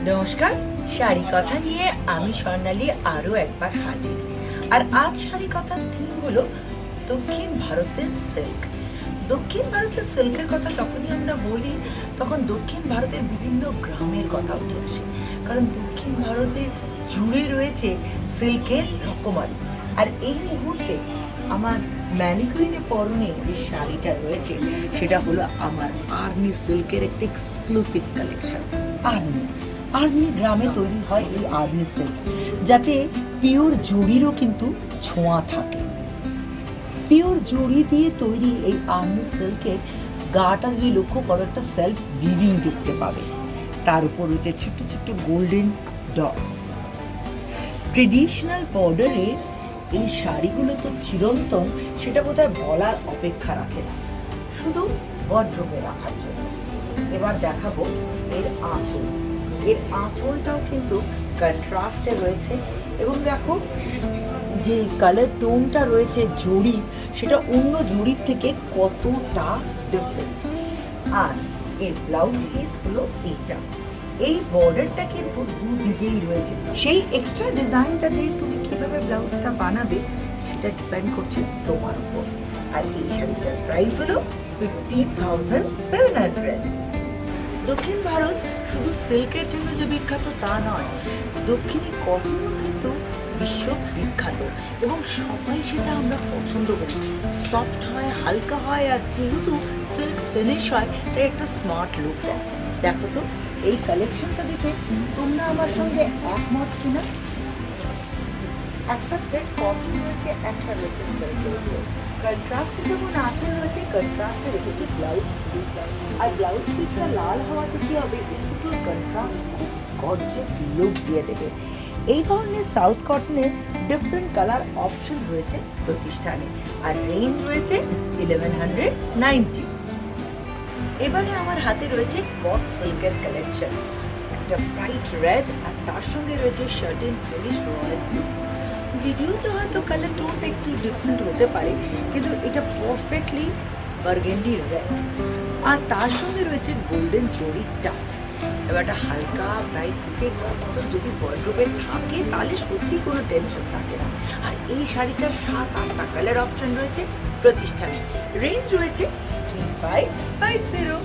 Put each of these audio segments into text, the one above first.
নমস্কার, শাড়ি কথা নিয়ে আমি স্বর্ণালী আরো একবার হাজির। আর আজ শাড়ি কথার থিম হলো দক্ষিণ ভারতের সিল্ক। দক্ষিণ ভারতের সিল্কের কথা যখনই আমরা বলি তখন দক্ষিণ ভারতের বিভিন্ন গ্রামের কথা উঠে আসে, কারণ দক্ষিণ ভারতে জুড়ে রয়েছে সিল্কের রকমারি। আর এই মুহূর্তে আমার ম্যানিকুইনে পরনে যে শাড়িটা রয়েছে সেটা হলো আমার আর্মি সিল্কের একটা এক্সক্লুসিভ কালেকশন। আর্মি গ্রামে তৈরি হয় এই আর্মি সিল্ক, যাতে পিওর জরিরও কিন্তু ছোঁয়া থাকে। পিওর জরি দিয়ে তৈরি এই আর্মি সিল্কের গাটা যদি লক্ষ্য করো একটা সেলফ উইভিং দেখতে পাবে। তার উপর রয়েছে ছোট্ট ছোট্ট গোল্ডেন ডটস। ট্রেডিশনাল বর্ডারে এই শাড়িগুলো তো চিরন্তন, সেটা বোধহয় বলার অপেক্ষা রাখে না, শুধু ওয়ার্ড্রোবে রাখার জন্য। এবার দেখাবো এর আঁচল। এর আঁচলটাও কিন্তু কন্ট্রাস্টে রয়েছে, এবং দেখো যে কালার টোনটা রয়েছে জরি, সেটা অন্য জরির থেকে কতটা ডিফারেন্ট। আর এর ব্লাউজ পিস হলো এইটা। এই বর্ডারটা কিন্তু দুদিকেই রয়েছে, সেই এক্সট্রা ডিজাইনটা দিয়ে তুমি কিভাবে ব্লাউজটা বানাবে সেটা ডিপেন্ড করছে তোমার উপর। আর এই শাড়িটার প্রাইস হলো 50,700। দক্ষিণ ভারত শুধু সিল্কের জন্য যে বিখ্যাত তা নয়, দক্ষিণী কটনও কিন্তু বিশ্ব বিখ্যাত, এবং সবাই সেটা আমরা পছন্দ করি। সফট হয়, হালকা হয়, আর যেহেতু সিল্ক ফিনিশ হয় তাই একটা স্মার্ট লুক দেয়। দেখো তো এই কালেকশনটা দেখে তোমরা আমার সঙ্গে একমত কিনা? একটা থ্রেড কটন রয়েছে, একটা রয়েছে সিল্কের উপর। কন্ট্রাস্টে যেমন আঁচল রয়েছে, কন্ট্রাস্টে রেখেছি ব্লাউজ পিস। আর ব্লাউজ পিসটা লাল হওয়াতে কি হবে, এই দুটোর কন্ট্রাস্ট খুব গর্জিয়াস লুক দিয়ে দেবে। এই ধরনের সাউথ কটনের ডিফারেন্ট কালার অপশন রয়েছে প্রতিষ্ঠানে, আর রেঞ্জ রয়েছে 1190। এবারে আমার হাতে রয়েছে কট সিল্কের কালেকশন। একটা ব্রাইট রেড, আর তার সঙ্গে রয়েছে শার্টিন ফিনিশ রয়্যাল ব্লু। ভিডিওতে হয়তো কালার টোনটা একটু ডিফারেন্ট হতে পারে, কিন্তু এটা পারফেক্টলি বার্গেন্ডি রেড, আর তার সঙ্গে রয়েছে গোল্ডেন জরি টাচ। এবার একটা হালকা ব্রাইট লুকে কনসেপ্ট যদি ওয়ার্ড্রোবে থাকে তাহলে সত্যি কোনো টেনশন থাকে না। আর এই শাড়িটার 7-8টা কালার অপশন রয়েছে প্রতিষ্ঠানে। রেঞ্জ রয়েছে 3550।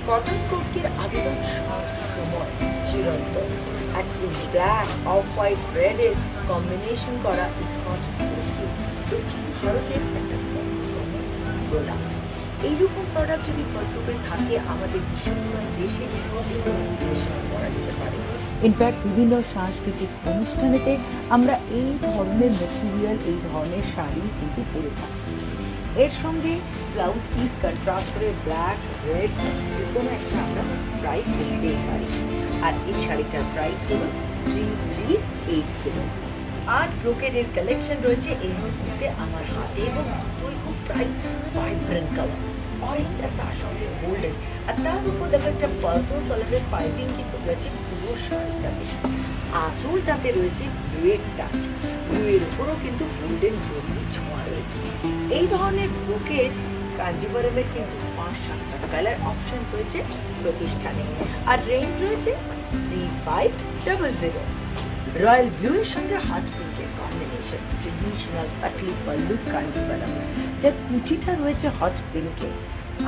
কটন কুর্তির আবেদন সবসময় চিরন্তন, আর এই ব্ল্যাক অফ হোয়াইট রেডের কম্বিনেশন করা এই কটন কুর্তি দক্ষিণ ভারতের একটা প্রোডাক্ট। এইরকম প্রোডাক্ট যদি ওয়ার্ড্রোবে থাকে আমাদের বিশ্ববিদ্যালয় দেশে করা যেতে পারে। ইনফ্যাক্ট বিভিন্ন সাংস্কৃতিক অনুষ্ঠানেতে আমরা এই ধরনের মেটেরিয়াল, এই ধরনের শাড়ি কিন্তু পরে থাকি। এর সঙ্গে ব্লাউজ পিস কন্ট্রাস্ট করে ব্ল্যাক, রেড যে কোনো একটা আমরা ট্রাই করতেই পারি। আর এই শাড়িটার প্রাইস হলো 3380। আর ব্রোকেডের কালেকশন রয়েছে এই মুহূর্তে আমার হাতে, এবং দুটোই খুব ব্রাইট ভাইব্রেন্ট কালার, অরেঞ্জ আর তার সঙ্গে গোল্ডেন। আর তার উপর দেখো একটা পার্পল কালারের পাইপিং কিন্তু রয়েছে পুরো শাড়িটাতে। আঁচলটাতে রয়েছে ব্লুয়ের টাচ, ব্লুয়ের উপরও কিন্তু গোল্ডেন জরি ছোঁয়া রয়েছে। এই ধরনের ব্রোকেড কাঞ্জিবরমের কিন্তু 5-7টা কালার অপশন রয়েছে প্রতিষ্ঠানে, আর রেঞ্জ রয়েছে 3500। রয়্যাল ব্লু এর সঙ্গে হট পিঙ্কের কম্বিনেশন, ট্রেডিশনাল পাতলি পল্লু কাঞ্জিবরম, যার কুচিটা রয়েছে হট পিঙ্কে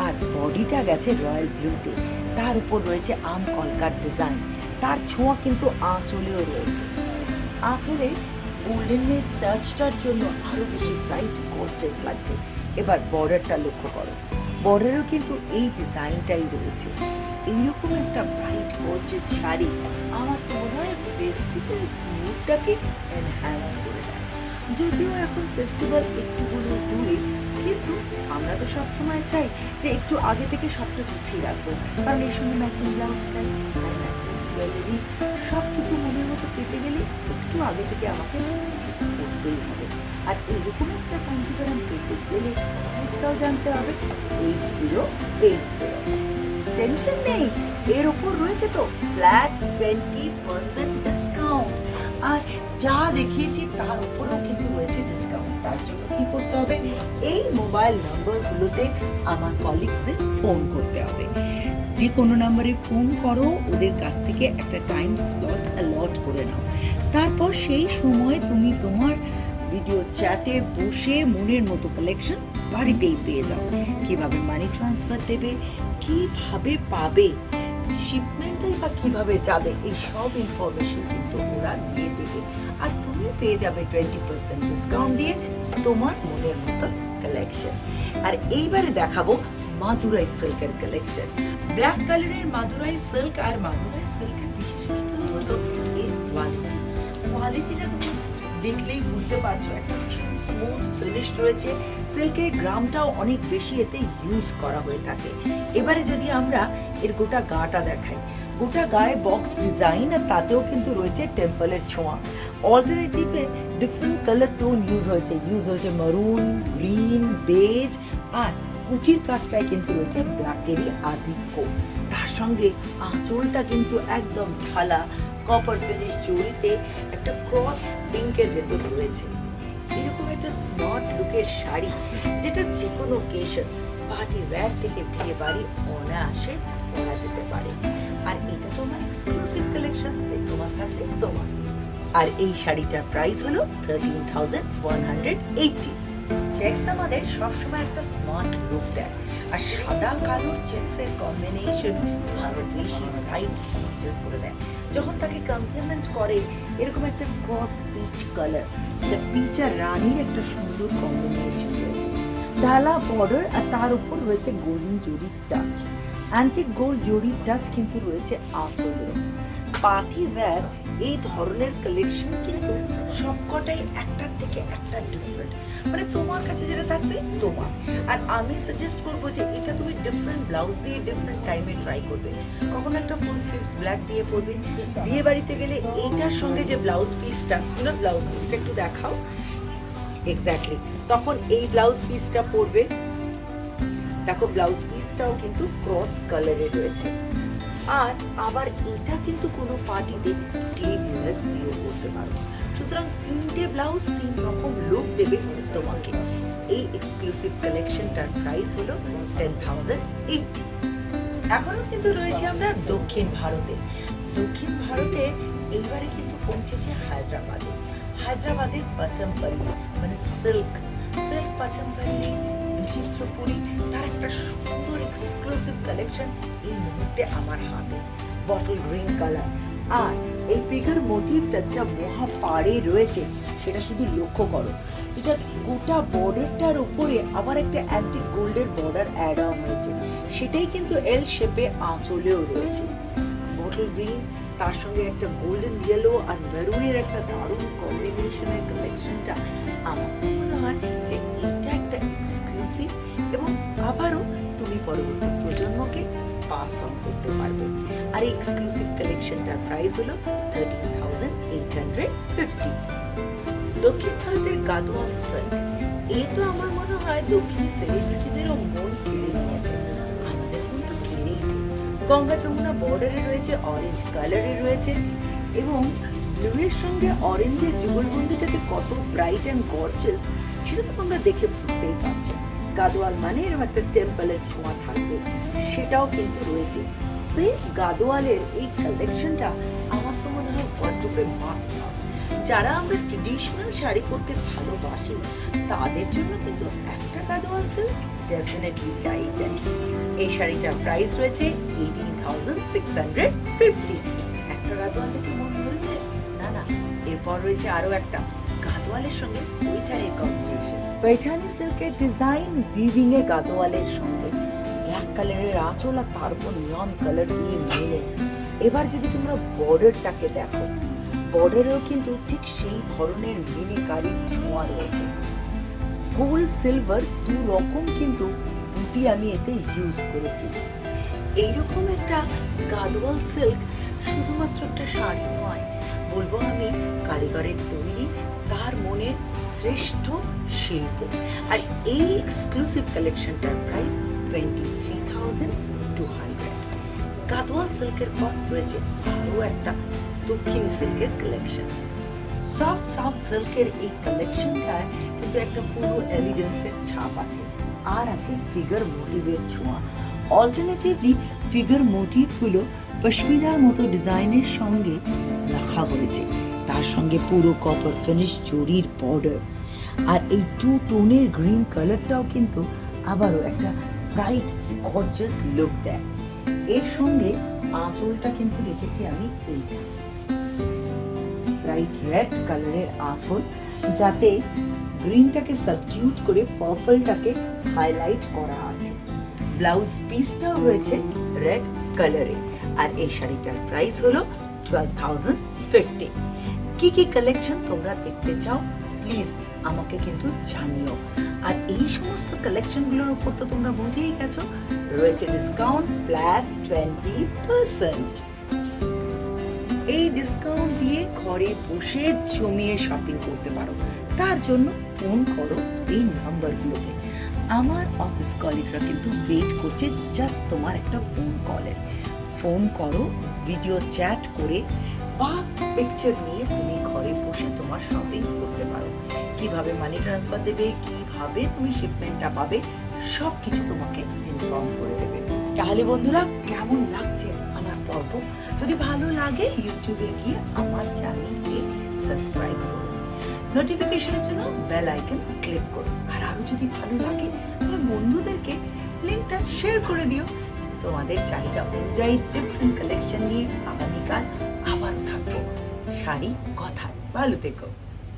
আর বডিটা গেছে রয়্যাল ব্লুতে। তার উপর রয়েছে আম কলকার ডিজাইন, তার ছোঁয়া কিন্তু আঁচলেও রয়েছে। আঁচলে গোল্ডেনের টাচটার জন্য আরো বেশি ব্রাইট গর্জিয়াস লাগছে। এবার বর্ডারটা লক্ষ্য করো, বর্ডারেও কিন্তু এই ডিজাইনটাই রয়েছে। এইরকম একটা ব্রাইট গর্জিয়াস শাড়ি আমার তো মনে হয় ফেস্টিভ্যাল মুডটাকে এনহ্যান্স করে দেয়। যদিও এখন ফেস্টিভ্যাল একটুগুলো দূরে, কিন্তু আমরা তো সবসময় চাই যে একটু আগে থেকে সবটা গুছিয়ে রাখবো, কারণ এর সঙ্গে ম্যাচিং ব্লাউজ চাই, ম্যাচিং জুয়েলারি, সব কিছু মনের মতো পেতে গেলে একটু আগে থেকে আমাকে ঠিক করতেই হবে। আর এইরকম একটা কাঞ্জিবরম পেতে গেলে প্রাইসটাও জানতে হবে 8080। টেনশন নেই, এর উপর রয়েছে তো ফ্ল্যাট 20% ডিসকাউন্ট, আর যা দেখিয়েছি তার উপরেও কিন্তু রয়েছে ডিসকাউন্ট। তার জন্য কি করতে হবে, এই মোবাইল নাম্বারগুলোতে আমার কলিগসদের ফোন করতে হবে। যে কোনো নাম্বারে ফোন করো, ওদের কাছ থেকে একটা টাইম স্লট অ্যালট করে নাও। তারপর সেই সময় তুমি তোমার ভিডিও চ্যাটে বসে মনের মতো কালেকশন বাড়িতেই পেয়ে যাও। কিভাবে মানি ট্রান্সফার দেবে, কিভাবে পাবে, শিপমেন্টই বা কিভাবে যাবে, এই সব ইনফরমেশন কিন্তু ওরা দিয়ে দেবে। আর তুমি পেয়ে যাবে 20% ডিসকাউন্ট দিয়ে তোমার মনের মতো কালেকশন। আর এইবারে দেখাবো মাদুরাই সিল্কের কালেকশন। ব্ল্যাক কালারের মাদুরাই সিল্ক, আর মাদুরাই সিল্কের বিশেষত্ব হলো এর কোয়ালিটি। কোয়ালিটিটা তুমি দেখলেই বুঝতে পারছো, একটা ভীষণ স্মুথ ফিনিশ রয়েছে। সিল্কের গ্রামটাও অনেক বেশি এতে ইউজ করা হয়ে থাকে। এবারে যদি আমরা এর গোটা গাটা দেখাই, গোটা গায়ে বক্স ডিজাইন, আর তাতেও কিন্তু রয়েছে টেম্পলের ছোঁয়া। অল্টারনেটিভে ডিফারেন্ট কালার টোন ইউজ হয়েছে মারুন, গ্রিন, বেজ, আর কুচির কাজটায় কিন্তু রয়েছে ব্ল্যাকেরই আধিক্য। তার সঙ্গে আঁচলটা কিন্তু একদম ঢালা কপার ফিনিশ জড়িতে একটা ক্রস পিঙ্কের ভেতর রয়েছে। এরকম একটা স্মার্ট লুকের শাড়ি, যেটা যে কোনো অকেশন, পার্টি ওয়্যার থেকে বিয়ে বাড়ি অনায়াসে পরা যেতে পারে। আর এটা তোমার এক্সক্লুসিভ কালেকশন, তোমার থাকলে তোমার। আর এই শাড়িটার প্রাইস হলো 13,180। চেক্স আমাদের সবসময় একটা স্মার্ট লুক দেয়, আর সাদা কালোর চেক্সের কম্বিনেশন আরো বেশি ব্রাইট চেঞ্জ করে দেয়। যখন তাকে কমপ্লিমেন্ট করে এরকম একটা ক্রস পিচ কালার, যেটা পিচ আর রানীর একটা সুন্দর কম্বিনেশন রয়েছে। ঢালা বর্ডার, আর তার উপর রয়েছে গোল্ডেন জরির টাচ। অ্যান্টিক গোল্ড জরির টাচ কিন্তু রয়েছে আঁচলে। পার্টি ওয়্যার এই ধরনের কালেকশন কিন্তু সবকটাই একটার থেকে একটা ডিফারেন্ট, মানে তোমার কাছে যেটা থাকবে তোমার। আর আমি সাজেস্ট করবো যে এটা তুমি ডিফারেন্ট ব্লাউজ দিয়ে ডিফারেন্ট টাইমে ট্রাই করবে। কখনো একটা ফুল স্লিভস ব্ল্যাক দিয়ে পরবে, বিয়ে বাড়িতে গেলে এইটার সঙ্গে যে ব্লাউজ পিসটা একটু দেখাও, এক্স্যাক্টলি তখন এই ব্লাউজ পিসটা পরবে। দেখো ব্লাউজ পিসটাও কিন্তু ক্রস কালারে রয়েছে। আর আবার এটা কিন্তু কোনো পার্টিতে স্লিভলেস দিয়েও করতে পারো। সুতরাং তিনটে ব্লাউজ তিন রকম লুক দেবে তোমাকে। এই এক্সক্লুসিভ কালেকশনটার প্রাইস হলো 10,080। এখনো কিন্তু রয়েছে আমরা দক্ষিণ ভারতে। এইবারে কিন্তু পৌঁছেছে হায়দ্রাবাদের পাচমপল্লি, মানে সিল্ক পাচমপল্লি, বিচিত্রপুরী, তার একটা সুন্দর এক্সক্লুসিভ কালেকশন এই মুহূর্তে আমার হাতে। বটল গ্রিন কালার, আর এই ফিগার মোটিভটা যেটা মহা পাড়ে রয়েছে সেটা শুধু লক্ষ্য করো, যেটা গোটা বর্ডারটার উপরে আবার একটা অ্যান্টিক গোল্ডের বর্ডার অ্যাড অন হয়েছে। সেটাই কিন্তু এল শেপে আঁচলেও রয়েছে। বটল গ্রিন, তার সঙ্গে একটা গোল্ডেন ইয়েলো আর মেরুনের একটা দারুণ কম্বিনেশনের কালেকশনটা আমার মনে হয় যে এটা একটা এক্সক্লুসিভ, এবং আবারও তুমি পরবর্তী প্রজন্মকে পাস অন করতে পারবে। আর এই এক্সক্লুসিভ কালেকশনটার প্রাইস হলো 13,850। দক্ষিণ ভারতের গাদোয়াল সিল্ক, এই তো আমার মনে হয় দক্ষিণ সেলিব্রিটিদেরও মন কেড়ে নিয়েছে, আমাদের মন তো কেড়েইছে। গঙ্গা যমুনা বর্ডারে রয়েছে, অরেঞ্জ কালারে রয়েছে, এবং ব্লুয়ের সঙ্গে অরেঞ্জের যুগলবন্দিটা যে কত ব্রাইট অ্যান্ড গর্জিয়াস সেটা তো তোমরা দেখে বুঝতেই পারছো। গাদোয়াল মানে এরকম একটা টেম্পলের ছোঁয়া থাকবে, সেটাও কিন্তু রয়েছে। সেই গাদোয়ালের এই কালেকশনটা আমার তো মনে হয় ওয়ার্ডরোবে মাস্ট। যারা আমরা ট্রেডিশনাল শাড়ি পরতে ভালোবাসি তাদের জন্য কিন্তু একটা গাদোয়াল সিল্ক ডেফিনেটলি চাই। এই শাড়িটার প্রাইস রয়েছে 18,650। একটা গাদোয়াল দেখে মনে হয়েছে না, এরপর রয়েছে আরো একটা গাদোয়ালের সঙ্গে পৈঠানির কম্বিনেশন। পৈঠানি সিল্কের ডিজাইন উইভিং এ গাদোয়ালের সঙ্গে ব্ল্যাক কালারের আঁচল, আর তার উপর নিয়ন কালার দিয়ে মিলে। এবার যদি তোমরা বর্ডারটাকে দেখো, বর্ডারেও কিন্তু ঠিক সেই ধরনের মিনিকারির ছোঁয়া রয়েছে। গোল্ড সিলভার দু রকম কিন্তু বুটি আমি এতে ইউজ করেছি। এইরকম একটা গাদোয়াল সিল্ক শুধুমাত্র একটা শাড়ি নয়, বলবো আমি কারিগরের তৈরি, তার মনে শ্রেষ্ঠ শিল্প। আর এই এক্সক্লুসিভ কালেকশনটার প্রাইস 23,200। গাদোয়াল সিল্কের পর রয়েছে আরো একটা দক্ষিণ সিল্কের কালেকশন। সফট সিল্কের এই কালেকশনটায় কিন্তু একটা পুরো এলিগেন্সের ছাপ আছে, আর আছে ফিগার মোটিভের ছোঁয়া। অল্টারনেটিভলি ফিগার মোটিভগুলো পশমিনার মতো ডিজাইনের সঙ্গে রাখা হয়েছে, তার সঙ্গে পুরো কপার ফিনিশ জরির বর্ডার। আর এই টু টোনের গ্রিন কালারটাও কিন্তু আবারও একটা ব্রাইট গর্জিয়াস লুক দেয়। এর সঙ্গে আঁচলটা কিন্তু রেখেছি আমি এইটা ব্রাইট রেড কালারের আঁচল, যাতে গ্রিনটাকে সাবডিউট করে পার্পলটাকে হাইলাইট করা আছে। ব্লাউজ পিসটাও রয়েছে রেড কালারে। আর এই শাড়িটার প্রাইস হলো 12,050। কি কি কালেকশন তোমরা দেখতে চাও প্লিজ আমাকে কিন্তু জানিও। আর এই সমস্ত কালেকশনগুলোর উপর তো তোমরা বুঝেই গেছো রয়েছে ডিসকাউন্ট ফ্ল্যাট 20%। এই ডিসকাউন্ট দিয়ে ঘরে বসে জমিয়ে শপিং করতে পারো। তার জন্য ফোন করো এই নাম্বারগুলোতে। আমার অফিস কলিগরা কিন্তু ওয়েট করছে জাস্ট তোমার একটা ফোন কলের। ফোন করো, ভিডিও চ্যাট করে বা পিকচার নিয়ে তুমি ঘরে বসে তোমার শপিং করতে পারো। কিভাবে মানি ট্রান্সফার দেবে, কিভাবে তুমি শিপমেন্টটা পাবে, সব কিছু তোমাকে ইনফর্ম করে দেবে। তাহলে বন্ধুরা কেমন লাগছে আমার পর্ব? যদি ভালো লাগে ইউটিউবে গিয়ে আমার চ্যানেলকে সাবস্ক্রাইব করো, নোটিফিকেশনের জন্য বেল আইকন ক্লিক করো। আর আরো যদি ভালো লাগে তাহলে বন্ধুদেরকে লিংকটা শেয়ার করে দিও। তোমাদের চাহিদা অনুযায়ী ডিফারেন্ট কালেকশন নিয়ে আগামীকাল আবার থাকবো শাড়ি কথায়। ভালো থেকো।